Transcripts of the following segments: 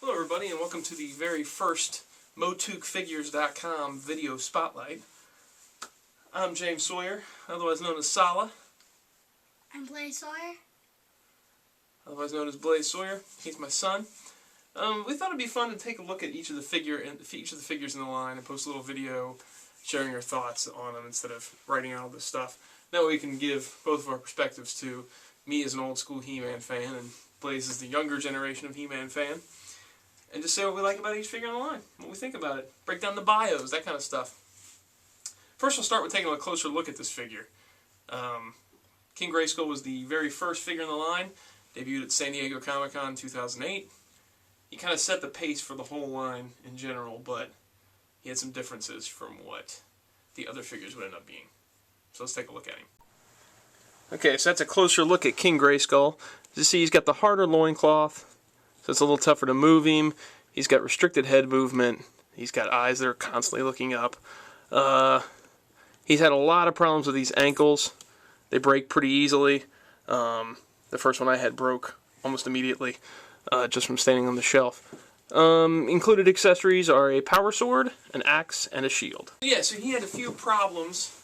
Hello everybody and welcome to the very first MOTUfigures.com video spotlight. I'm James Sawyer, otherwise known as Sala. I'm Blaze Sawyer. Otherwise known as Blaze Sawyer. He's my son. We thought it'd be fun to take a look at each of the figures in the line and post a little video sharing our thoughts on them instead of writing out all this stuff. That way we can give both of our perspectives to me as an old school He-Man fan and Blaze as the younger generation of He-Man fan. And just say what we like about each figure on the line, what we think about it, break down the bios, that kind of stuff. First we'll start with taking a closer look at this figure. King Grayskull was the very first figure in the line, debuted at San Diego Comic-Con 2008. He kind of set the pace for the whole line in general, but he had some differences from what the other figures would end up being. So let's take a look at him. Okay, so that's a closer look at King Grayskull. As you see, he's got the harder loincloth, so it's a little tougher to move him. He's got restricted head movement. He's got eyes that are constantly looking up. He's had a lot of problems with these ankles. They break pretty easily. The first one I had broke almost immediately, just from standing on the shelf. Included accessories are a power sword, an axe, and a shield. Yeah, so he had a few problems,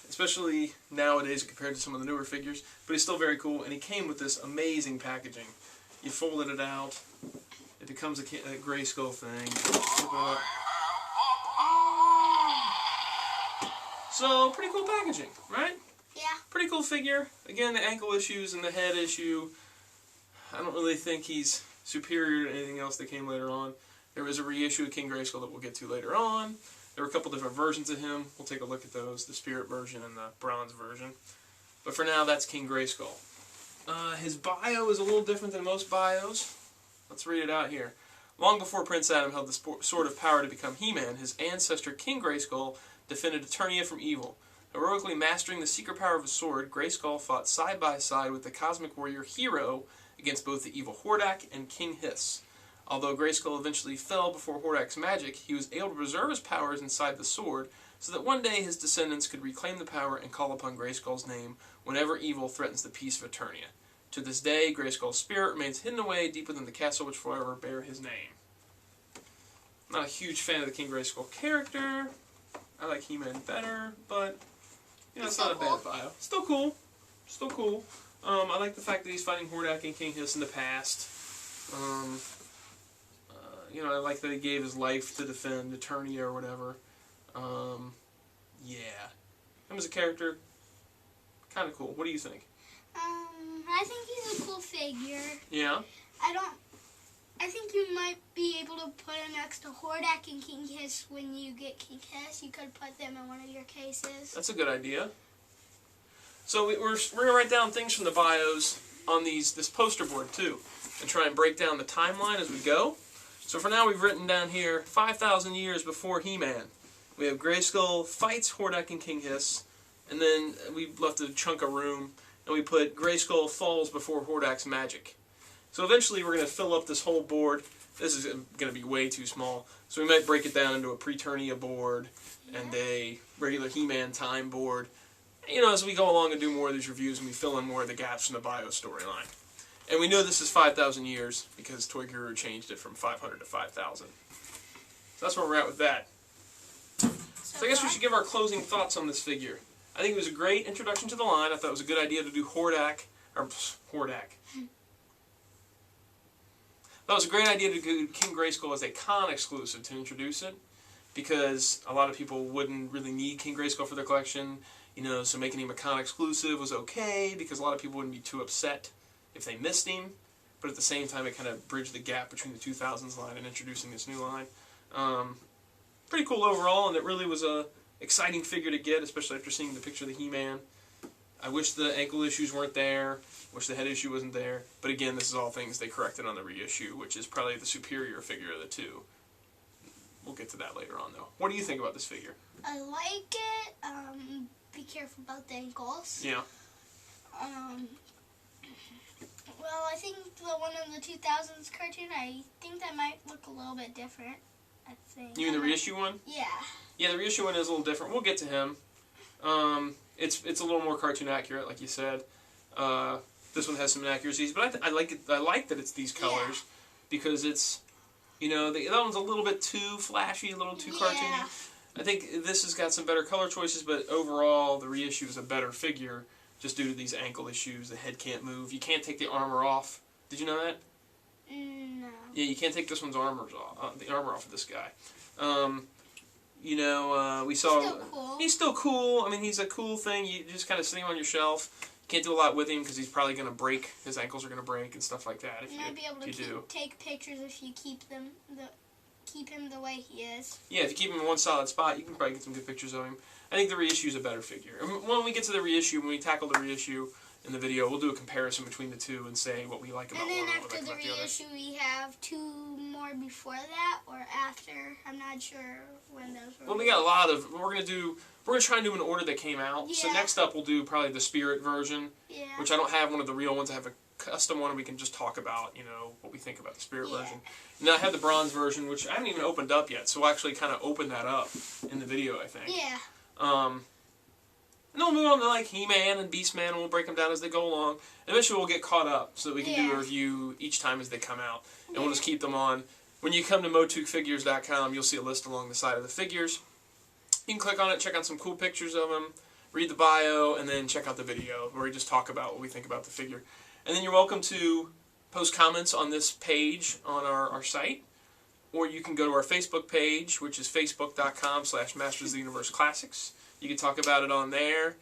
especially nowadays compared to some of the newer figures, but he's still very cool, and he came with this amazing packaging. You folded it out, it becomes a Grayskull thing. So, pretty cool packaging, right? Yeah. Pretty cool figure. Again, the ankle issues and the head issue, I don't really think he's superior to anything else that came later on. There was a reissue of King Grayskull that we'll get to later on. There were a couple different versions of him. We'll take a look at those, the Spirit version and the Bronze version. But for now, that's King Grayskull. His bio is a little different than most bios. Let's read it out here. Long before Prince Adam held the sword of power to become He-Man, his ancestor King Grayskull defended Eternia from evil. Heroically mastering the secret power of his sword, Grayskull fought side by side with the cosmic warrior Hero against both the evil Hordak and King Hiss. Although Grayskull eventually fell before Hordak's magic, he was able to preserve his powers inside the sword so that one day his descendants could reclaim the power and call upon Grayskull's name whenever evil threatens the peace of Eternia. To this day, Grayskull's spirit remains hidden away deep within the castle which forever bear his name. I'm not a huge fan of the King Grayskull character. I like He-Man better, but you know, it's not a bad bio. Still cool. Still cool. I like the fact that he's fighting Hordak and King Hiss in the past. You know, I like that he gave his life to defend Eternia or whatever. Yeah. Him as a character, kind of cool. What do you think? I think he's a cool figure. Yeah? I think you might be able to put him next to Hordak and King Hiss when you get King Hiss. You could put them in one of your cases. That's a good idea. So we're going to write down things from the bios on this poster board too, and try and break down the timeline as we go. So for now we've written down here 5,000 years before He-Man. We have Grayskull fights Hordak and King Hiss, and then we left a chunk of room, and we put Grayskull falls before Hordak's magic. So eventually we're going to fill up this whole board. This is going to be way too small, so we might break it down into a pre-Eternia board and a regular He-Man time board. You know, as we go along and do more of these reviews and we fill in more of the gaps from the bio storyline. And we know this is 5,000 years because Toy Guru changed it from 500 to 5,000. So that's where we're at with that. So I guess we should give our closing thoughts on this figure. I think it was a great introduction to the line. I thought it was a good idea to do Hordak. I thought it was a great idea to do King Grayskull as a con exclusive to introduce it, because a lot of people wouldn't really need King Grayskull for their collection. You know, so making him a con exclusive was okay because a lot of people wouldn't be too upset if they missed him. But at the same time, it kind of bridged the gap between the 2000s line and introducing this new line. Pretty cool overall, and it really was a exciting figure to get, especially after seeing the picture of the He-Man. I wish the ankle issues weren't there. Wish the head issue wasn't there. But again, this is all things they corrected on the reissue, which is probably the superior figure of the two. We'll get to that later on, though. What do you think about this figure? I like it. Be careful about the ankles. Yeah. Well, I think the one in the 2000s cartoon, I think that might look a little bit different. I think. You mean the reissue one? Yeah. Yeah, the reissue one is a little different. We'll get to him. It's a little more cartoon accurate, like you said. This one has some inaccuracies, but I like it. I like that it's these colors because it's, you know, that one's a little bit too flashy, a little too cartoony. I think this has got some better color choices, but overall the reissue is a better figure just due to these ankle issues. The head can't move. You can't take the armor off. Did you know that? No. Yeah, you can't take this one's armor off, the armor off of this guy. You know, we saw... He's still cool. He's still cool. I mean, he's a cool thing. You just kind of see him on your shelf. You can't do a lot with him because he's probably going to break. His ankles are going to break and stuff like that. You might be able to take pictures if you keep him the way he is. Yeah, if you keep him in one solid spot, you can probably get some good pictures of him. I think the reissue is a better figure. And when we get to the reissue, when we tackle the reissue in the video, we'll do a comparison between the two and say what we like about one and what we like about the other. And then after the reissue, we have 2 more before that, or after. I'm not sure when those were. Well, we got a lot of. We're gonna try and do an order that came out. Yeah. So next up, we'll do probably the Spirit version, which I don't have one of the real ones. I have a custom one, and we can just talk about, you know, what we think about the Spirit version. And then I have the Bronze version, which I haven't even opened up yet. So we'll actually kind of open that up in the video, I think. Yeah. And then we'll move on to like He-Man and Beast-Man, and we'll break them down as they go along. And eventually we'll get caught up so that we can do a review each time as they come out. And we'll just keep them on. When you come to MOTUfigures.com, you'll see a list along the side of the figures. You can click on it, check out some cool pictures of them, read the bio, and then check out the video where we just talk about what we think about the figure. And then you're welcome to post comments on this page on our site. Or you can go to our Facebook page, which is facebook.com/Masters of the Universe Classics. You can talk about it on there.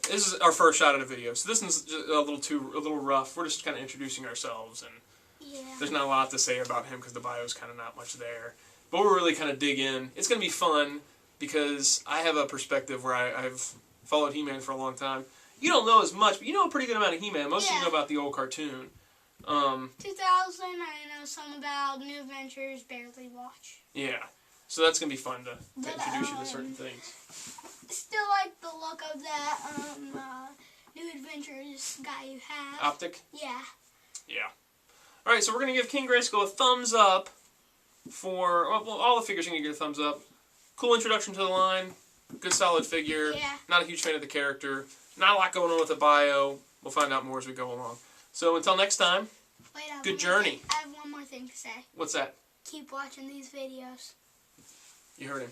This is our first shot at a video, so this is just a little rough. We're just kind of introducing ourselves, and there's not a lot to say about him because the bio's kind of not much there. But we're really kind of dig in. It's going to be fun because I have a perspective where I've followed He-Man for a long time. You don't know as much, but you know a pretty good amount of He-Man. Most of you know about the old cartoon. 2000, I know some about New Adventures, barely watch. Yeah. So that's going to be fun to introduce you to certain things. Still like the look of that New Adventures guy you have. Optic? Yeah. Yeah. Alright, so we're going to give King Grayskull a thumbs up for... Well, all the figures are going to get a thumbs up. Cool introduction to the line. Good solid figure. Yeah. Not a huge fan of the character. Not a lot going on with the bio. We'll find out more as we go along. So until next time, good journey. I have one more thing to say. What's that? Keep watching these videos. You heard him.